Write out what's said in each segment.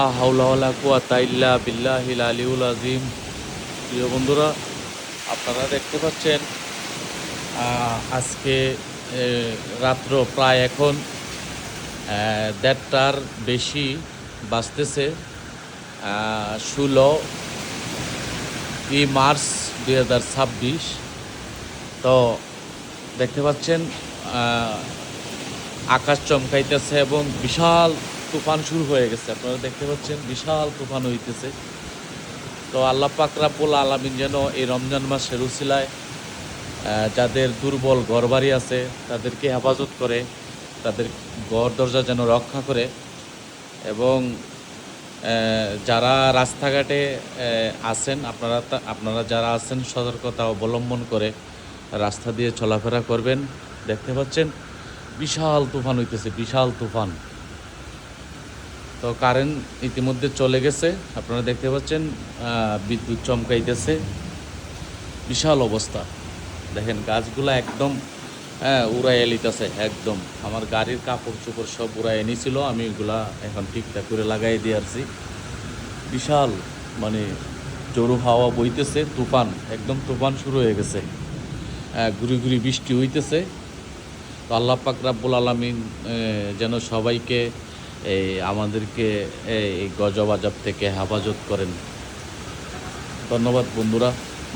লা হাওলা ওয়ালা কুওয়াতা ইল্লা বিল্লাহিল আলিউল আযীম। প্রিয় বন্ধুরা, আপনারা দেখতে পাচ্ছেন আজকে রাত্র প্রায় এখন ১:৩০টার বেশি বাজতেছে। ১৬ই মার্চ ২০২৬। তো দেখতে পাচ্ছেন আকাশ চমকাইতেছে এবং বিশাল তুফান শুরু হয়ে গেছে। আপনারা দেখতে পাচ্ছেন বিশাল তুফান হইতেছে। তো আল্লাহ পাক রব্বুল আলামিন যেন এই রমজান মাসের উসিলায় যাদের দুর্বল ঘরবাড়ি আছে তাদেরকে হেফাজত করে, তাদের ঘর দরজা যেন রক্ষা করে, এবং যারা রাস্তাঘাটে আছেন আপনারা যারা আছেন সতর্কতা অবলম্বন করে রাস্তা দিয়ে চলাফেরা করবেন। দেখতে পাচ্ছেন বিশাল তুফান হইতেছে, বিশাল তুফান। তো কারেন্ট ইতিমধ্যে চলে গেছে, আপনারা দেখতে পাচ্ছেন বিদ্যুৎ চমকাইতেছে, বিশাল অবস্থা। দেখেন গাছগুলা একদম উড়াইয়া লিতেছে একদম। আমার গাড়ির কাপড় চোপড় সব উড়াইয়া নিয়েছিল, আমি এগুলা এখন ঠিকঠাক করে লাগাই দিয়ে আসছি। বিশাল মানে জোরো হাওয়া বইতেছে, তুফান একদম তুফান শুরু হয়ে গেছে, ঘুরি ঘুরি বৃষ্টি হইতেছে। তো আল্লাহ পাক রব্বুল আলামিন যেন সবাইকে আমাদেরকে এই গজব আযাব থেকে হেফাজত করেন। ধন্যবাদ বন্ধুরা,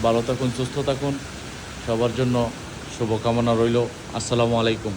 ভালো থাকুন, সুস্থ থাকুন, সবার জন্য শুভকামনা রইল। আসসালামু আলাইকুম।